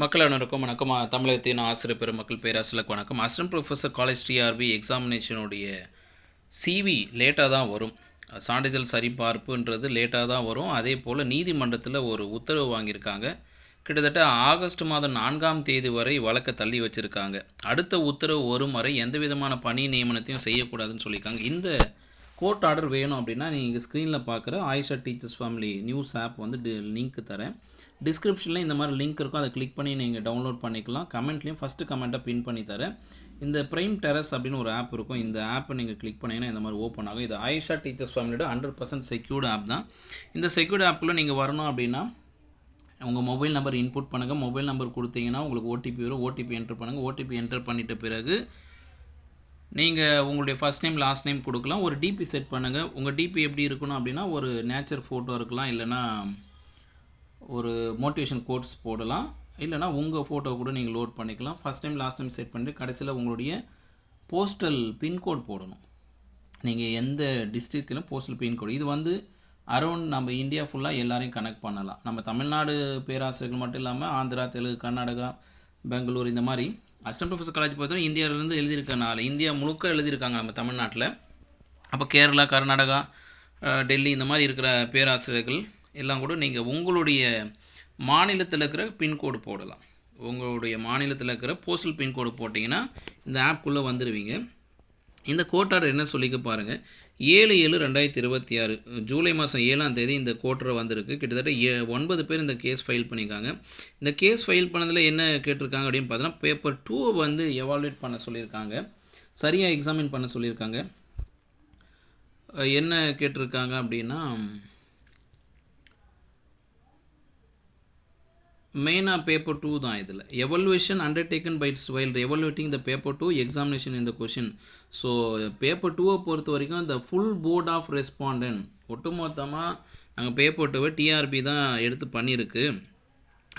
மக்கள் அனைவருக்கும் வணக்கம். தமிழகத்தின் ஆசிரியர் பெருமக்கள் பேராசிரியர்களுக்கு வணக்கம். அசிஸ்டன்ட் ப்ரொஃபஸர் காலேஜ் டிஆர்பி எக்ஸாமினேஷனுடைய சிவி லேட்டாக தான் வரும். சான்றிதழ் சரிபார்ப்புன்றது லேட்டாக தான் வரும். அதே போல் நீதிமன்றத்தில் ஒரு உத்தரவு வாங்கியிருக்காங்க. கிட்டத்தட்ட ஆகஸ்ட் மாதம் 4ஆம் தேதி வரை வழக்கை தள்ளி வச்சுருக்காங்க. அடுத்த உத்தரவு வரும் வரை எந்த விதமான பணி நியமனத்தையும் செய்யக்கூடாதுன்னு சொல்லியிருக்காங்க. இந்த கோர்ட் ஆர்டர் வேணும் அப்படின்னா நீங்கள் ஸ்க்ரீனில் பார்க்குற Ayesha teachers family news app வந்து லிங்க் தரேன். டிஸ்கிரிப்ஷனில் இந்த மாதிரி லிங்க் இருக்கும், அதை கிளிக் பண்ணி நீங்கள் டவுன்லோட் பண்ணிக்கலாம். கமெண்ட்லேயும் ஃபஸ்ட்டு கமெண்ட்டாக பின் பண்ணி தரேன். இந்த ப்ரைம் டெரஸ் அப்படின்னு ஒரு ஆப் இருக்கும். இந்த ஆப்பை நீங்கள் கிளிக் பண்ணிங்கன்னா இந்த மாதிரி ஓப்பன் ஆகும். இது ஆயிஷா டீச்சர்ஸ் ஃபேமிலியோட 100% செக்யூர்டு ஆப் தான். இந்த செக்யூர்டு ஆப்புக்குள்ளே நீங்கள் வரணும் அப்படின்னா உங்கள் மொபைல் நம்பர் இன்புட் பண்ணுங்கள். மொபைல் நம்பர் கொடுத்தீங்கன்னா உங்களுக்கு ஓடிபி வரும். ஓடிபி என்டர் பண்ணுங்கள். ஓடிபி என்டர் பண்ணிட்ட பிறகு நீங்கள் உங்களுடைய ஃபஸ்ட் நேம் லாஸ்ட் நேம் கொடுக்கலாம். ஒரு டிபி செட் பண்ணுங்கள். உங்கள் டிபி எப்படி இருக்கணும் அப்படின்னா ஒரு நேச்சர் ஃபோட்டோ இருக்கலாம், இல்லைனா ஒரு மோட்டிவேஷன் கோட்ஸ் போடலாம், இல்லைனா உங்கள் ஃபோட்டோ கூட நீங்கள் லோட் பண்ணிக்கலாம். First time last time set பண்ணிட்டு கடைசியில் உங்களுடைய போஸ்டல் பின்கோட் போடணும். நீங்கள் எந்த டிஸ்ட்ரிக்ட்லையும் போஸ்டல் பின்கோடு இது வந்து அரௌண்ட் நம்ம இந்தியா ஃபுல்லாக எல்லாரையும் கனெக்ட் பண்ணலாம். நம்ம தமிழ்நாடு பேராசிரியர்கள் மட்டும் இல்லாமல் ஆந்திரா, தெலுங்கு, கர்நாடகா, பெங்களூர் இந்த மாதிரி அசிஸ்டன்ட் ப்ரொஃபஸர் காலேஜ் பொறுத்தவரை இந்தியாவிலேருந்து எழுதியிருக்கனால இந்தியா முழுக்க எழுதியிருக்காங்க நம்ம தமிழ்நாட்டில். அப்போ கேரளா, கர்நாடகா, டெல்லி இந்த மாதிரி இருக்கிற பேராசிரியர்கள் எல்லாம் கூட நீங்கள் உங்களுடைய மாநிலத்தில் இருக்கிற பின்கோடு போடலாம். உங்களுடைய மாநிலத்தில் இருக்கிற போஸ்டல் பின்கோடு போட்டிங்கன்னா இந்த ஆப்குள்ளே வந்துடுவீங்க. இந்த கோர்ட் ஆர்டர் என்ன சொல்லிக்க பாருங்கள். 7/7/2026 ஜூலை மாதம் 7ஆம் தேதி இந்த கோர்ட்டரை வந்திருக்கு. கிட்டத்தட்ட 9 பேர் இந்த கேஸ் ஃபைல் பண்ணியிருக்காங்க. இந்த கேஸ் ஃபைல் பண்ணதில் என்ன கேட்டிருக்காங்க அப்படின்னு பார்த்தோன்னா பேப்பர் 2 வந்து எவாலுவேட் பண்ண சொல்லியிருக்காங்க, சரியாக எக்ஸாமின் பண்ண சொல்லியிருக்காங்க. என்ன கேட்டிருக்காங்க அப்படின்னா மெயினாக பேப்பர் 2 தான். இதில் evaluation undertaken by its while evaluating the paper 2 examination இந்த கொஷின். ஸோ பேப்பர் 2வை பொறுத்த வரைக்கும் இந்த ஃபுல் போர்ட் ஆஃப் ரெஸ்பாண்டன்ட் ஒட்டுமொத்தமாக நாங்கள் பேப்பர் 2வை டிஆர்பி தான் எடுத்து பண்ணியிருக்கு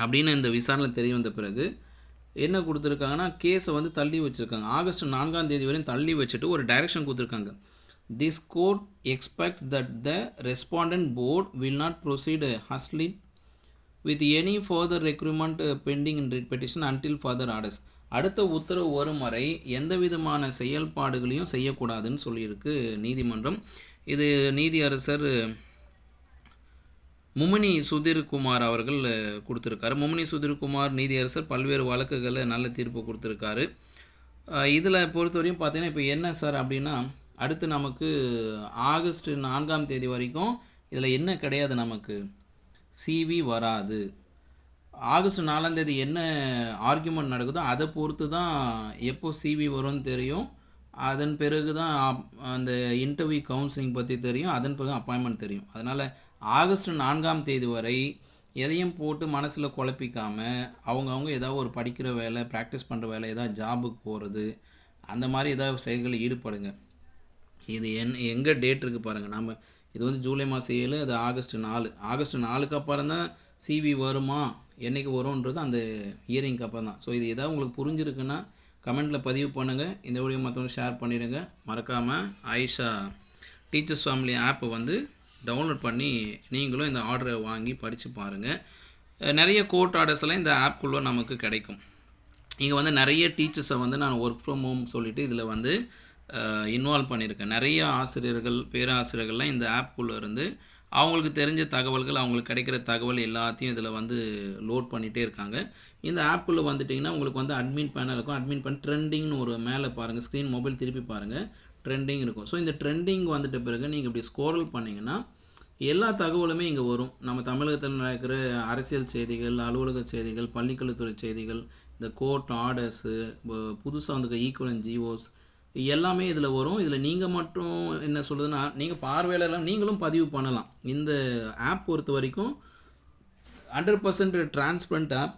அப்படின்னு இந்த விசாரணை தெரிய வந்த பிறகு என்ன கொடுத்துருக்காங்கன்னா கேஸை வந்து தள்ளி வச்சுருக்காங்க. ஆகஸ்ட் 4ஆம் தேதி வரையும் தள்ளி வச்சுட்டு ஒரு டைரக்ஷன் கொடுத்துருக்காங்க. This court expect that the respondent board will not proceed hastily with any further requirement pending in petition until further orders. அடுத்த உத்தரவு வரும் வரை எந்த விதமான செயல்பாடுகளையும் செய்யக்கூடாதுன்னு சொல்லியிருக்கு நீதிமன்றம். இது நீதியரசர் முமினி சுதீர்குமார் அவர்கள் கொடுத்துருக்காரு. முமினி சுதீர்குமார் நீதியரசர் பல்வேறு வழக்குகளை நல்ல தீர்ப்பு கொடுத்துருக்காரு. இதில் பொறுத்தவரையும் பார்த்தீங்கன்னா இப்போ என்ன சார் அப்படின்னா அடுத்து நமக்கு ஆகஸ்ட் 4ஆம் தேதி வரைக்கும் இதில் என்ன கிடையாது, நமக்கு சிவி வராது. ஆகஸ்ட் 4ஆம் தேதி என்ன ஆர்கியூமெண்ட் நடக்குதோ அதை பொறுத்து தான் எப்போ சிவி வரும்னு தெரியும். அதன் பிறகு தான் அந்த இன்டர்வியூ கவுன்சிலிங் பற்றி தெரியும். அதன் பிறகு அப்பாயின்மெண்ட் தெரியும். அதனால் ஆகஸ்ட் 4ஆம் தேதி வரை எதையும் போட்டு மனசில் குழப்பிக்காமல் அவங்கவுங்க ஏதாவது ஒரு படிக்கிற வேலை, ப்ராக்டிஸ் பண்ணுற வேலை, ஏதாவது ஜாபுக்கு போகிறது, அந்த மாதிரி ஏதாவது செயல்களில் ஈடுபடுங்க. இது எங்கே டேட் இருக்குது பாருங்கள். நம்ம இது வந்து ஜூலை மாதம் 7, அது ஆகஸ்ட் 4. ஆகஸ்ட் 4க்கு அப்புறம் தான் சிவி வருமா, என்றைக்கு வரும்ன்றது அந்த இயரிங்க்கு அப்புறம் தான். ஸோ இது ஏதாவது உங்களுக்கு புரிஞ்சிருக்குன்னா கமெண்ட்டில் பதிவு பண்ணுங்கள். இந்த வீடியோ மற்றவங்க ஷேர் பண்ணிவிடுங்க. மறக்காமல் ஆயிஷா டீச்சர்ஸ் ஃபேமிலி ஆப்பை வந்து டவுன்லோட் பண்ணி நீங்களும் இந்த ஆர்டரை வாங்கி படித்து பாருங்கள். நிறைய கோர்ட் ஆர்டர்ஸ்லாம் இந்த ஆப்குள்ளே நமக்கு கிடைக்கும். இங்கே வந்து நிறைய டீச்சர்ஸை வந்து நான் ஒர்க் ஃப்ரம் ஹோம் சொல்லிவிட்டு இதில் வந்து இன்வால்வ் பண்ணியிருக்கேன். நிறைய ஆசிரியர்கள், பேராசிரியர்கள்லாம் இந்த ஆப்குள்ளே இருந்து அவங்களுக்கு தெரிஞ்ச தகவல்கள், அவங்களுக்கு கிடைக்கிற தகவல் எல்லாத்தையும் இதில் வந்து லோட் பண்ணிகிட்டே இருக்காங்க. இந்த ஆப்புக்குள்ளே வந்துட்டிங்கன்னா உங்களுக்கு வந்து அட்மின் பேனல் இருக்கும். அட்மின் பேன் ட்ரெண்டிங்னு ஒரு மேலே பாருங்கள், ஸ்க்ரீன் மொபைல் திருப்பி பாருங்கள், ட்ரெண்டிங் இருக்கும். ஸோ இந்த ட்ரெண்டிங் வந்துட்ட பிறகு நீங்கள் இப்படி ஸ்க்ரோல் பண்ணிங்கன்னா எல்லா தகவலுமே இங்கே வரும். நம்ம தமிழகத்தில் நடக்கிற அரசியல் செய்திகள், அலுவலக செய்திகள், பள்ளிக்கல்வித்துறை செய்திகள், இந்த கோர்ட் ஆர்டர்ஸு, புதுசாக வந்துருக்க ஈக்குவலன்ட் ஜிஓஸ் எல்லாமே இதில் வரும். இதில் நீங்கள் மட்டும் என்ன சொல்லுதுன்னா நீங்கள் பார்வையாளர்லாம் நீங்களும் பதிவு பண்ணலாம். இந்த ஆப் பொறுத்த வரைக்கும் 100% டிரான்ஸ்பரண்ட் ஆப்.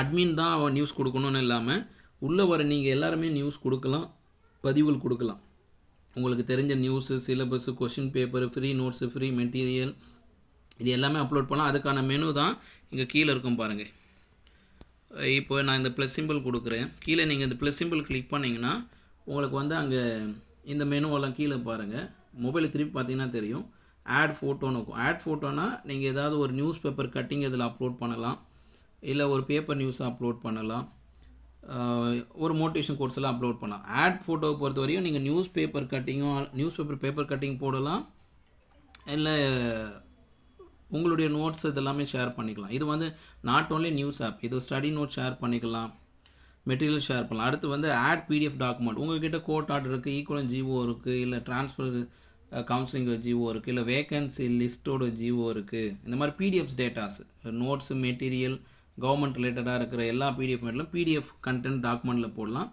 அட்மின் தான் நியூஸ் கொடுக்கணும்னு இல்லாமல் உள்ளே வர நீங்கள் எல்லாருமே நியூஸ் கொடுக்கலாம், பதிவுகள் கொடுக்கலாம். உங்களுக்கு தெரிஞ்ச news, syllabus, question paper, free notes, free material இது எல்லாமே அப்லோட் பண்ணலாம். அதுக்கான மெனு தான் இங்கே கீழே இருக்கும் பாருங்கள். இப்போ நான் இந்த ப்ளஸ் சிம்பிள் கொடுக்குறேன். கீழே நீங்கள் இந்த ப்ளஸ் சிம்பிள் கிளிக் பண்ணிங்கன்னா உங்களுக்கு வந்து அங்கே இந்த மெனுவெல்லாம் கீழே பாருங்கள். மொபைலை திருப்பி பார்த்தீங்கன்னா தெரியும். ஆட் ஃபோட்டோன்னு இருக்கும். ஆட் ஃபோட்டோனா நீங்கள் ஏதாவது ஒரு நியூஸ் பேப்பர் கட்டிங் இதில் அப்லோட் பண்ணலாம். இல்லை ஒரு பேப்பர் நியூஸை அப்லோட் பண்ணலாம், ஒரு மோட்டிவேஷன் கோர்ஸ் எல்லாம் அப்லோட் பண்ணலாம். ஆட் ஃபோட்டோவை பொறுத்த வரையும் நீங்கள் நியூஸ் பேப்பர் கட்டிங் போடலாம், இல்லை உங்களுடைய நோட்ஸ் இதெல்லாமே ஷேர் பண்ணிக்கலாம். இது வந்து நாட் ஓன்லி நியூஸ் ஆப், இது ஸ்டடி நோட் ஷேர் பண்ணிக்கலாம், மெட்டீரியல் ஷேர் பண்ணலாம். அடுத்து வந்து ஆட் பிடிஎஃப் டாக்குமெண்ட். உங்கள்கிட்ட கோர்ட் ஆர்டர் இருக்குது, ஈக்குவலன் ஜிஓ இருக்குது, இல்லை ட்ரான்ஸ்ஃபர் கவுன்சிலிங் ஜிஓ இருக்குது, இல்லை வேகன்சி லிஸ்ட்டோட ஜிஓ இருக்குது. இந்த மாதிரி PDFs datas, notes, material, government ரிலேட்டடாக இருக்கிற எல்லா பிடிஎஃப் மெட்டலும் பிடிஎஃப் கண்டென்ட் டாக்குமெண்ட்டில் போடலாம்.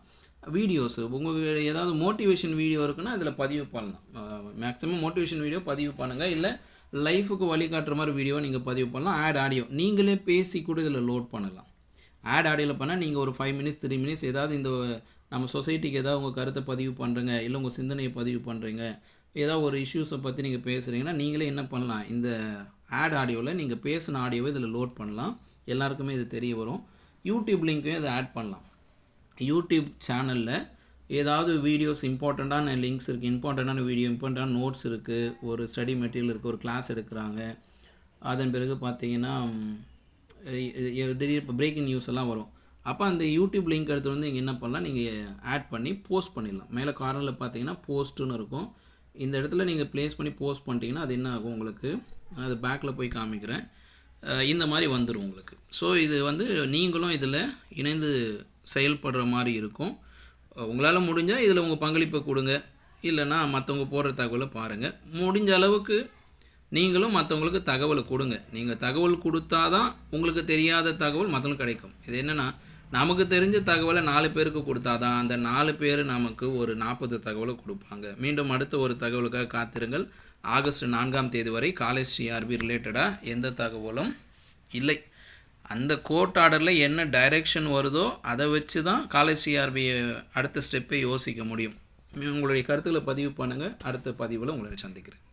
வீடியோஸு, உங்களுக்கு ஏதாவது மோட்டிவேஷன் வீடியோ இருக்குன்னா அதில் பதிவு பண்ணலாம். மேக்ஸிமம் மோட்டிவேஷன் வீடியோ பதிவு பண்ணுங்கள், இல்லை லைஃபுக்கு வழிகாட்டுற மாதிரி வீடியோ நீங்கள் பதிவு பண்ணலாம். ஆட் ஆடியோ நீங்களே பேசி கூட இதில் லோட் பண்ணலாம். ஆட் ஆடியோவில் பண்ணால் நீங்கள் ஒரு 5 மினிட்ஸ் 3 மினிட்ஸ் ஏதாவது இந்த நம்ம சொசைட்டிக்கு ஏதாவது உங்கள் கருத்தை பதிவு பண்ணுறீங்க, இல்லை உங்கள் சிந்தனையை பதிவு பண்ணுறீங்க, ஏதாவது ஒரு இஷ்யூஸை பற்றி நீங்கள் பேசுகிறீங்கன்னா நீங்களே என்ன பண்ணலாம், இந்த ஆட் ஆடியோவில் நீங்கள் பேசின ஆடியோவை இதில் லோட் பண்ணலாம். எல்லாருக்குமே இது தெரிய வரும். யூடியூப் லிங்க்கையும் இதை ஆட் பண்ணலாம். யூடியூப் சேனலில் ஏதாவது வீடியோஸ் இம்பார்ட்டண்ட்டான லிங்க்ஸ் இருக்குது, இம்பார்ட்டண்ட்டான வீடியோ, இம்பார்ட்டண்டான நோட்ஸ் இருக்குது, ஒரு ஸ்டடி மெட்டீரியல் இருக்குது, ஒரு கிளாஸ் எடுக்கிறாங்க, அதன் பிறகு பார்த்தீங்கன்னா திடீர் இப்போ பிரேக்கிங் நியூஸ் எல்லாம் வரும். அப்போ அந்த யூடியூப் லிங்க் எடுத்து வந்து நீங்கள் என்ன பண்ணலாம், நீங்கள் ஆட் பண்ணி போஸ்ட் பண்ணிடலாம். மேலே கார்னரில் பார்த்தீங்கன்னா போஸ்ட்டுன்னு இருக்கும். இந்த இடத்துல நீங்கள் ப்ளேஸ் பண்ணி போஸ்ட் பண்ணிட்டீங்கன்னா அது என்ன ஆகும், உங்களுக்கு அது பேக்கில் போய் காமிக்கிறேன், இந்த மாதிரி வந்துடும் உங்களுக்கு. ஸோ இது வந்து நீங்களும் இதில் இணைந்து செயல்படுற மாதிரி இருக்கும். உங்களால் முடிஞ்சால் இதில் உங்கள் பங்களிப்பை கொடுங்க, இல்லைன்னா மற்றவங்க போடுற தகவலை பாருங்கள். முடிஞ்ச அளவுக்கு நீங்களும் மற்றவங்களுக்கு தகவலை கொடுங்க. நீங்கள் தகவல் கொடுத்தா தான் உங்களுக்கு தெரியாத தகவல் மற்றவங்களுக்கு கிடைக்கும். இது என்னென்னா, நமக்கு தெரிஞ்ச தகவலை 4 பேருக்கு கொடுத்தா தான் அந்த 4 பேர் நமக்கு ஒரு 40 தகவலை கொடுப்பாங்க. மீண்டும் அடுத்த ஒரு தகவலுக்காக காத்திருங்கள். ஆகஸ்ட் 4ஆம் தேதி வரை காலேஜ் சிஆர்பி ரிலேட்டடாக எந்த தகவலும் இல்லை. அந்த கோர்ட் ஆர்டரில் என்ன டைரெக்ஷன் வருதோ அதை வச்சு தான் காலேஜ் சிஆர்பி அடுத்த ஸ்டெப்பை யோசிக்க முடியும். உங்களுடைய கருத்துக்களை பதிவு பண்ணுங்கள். அடுத்த பதிவில் உங்களை சந்திக்கிறேன்.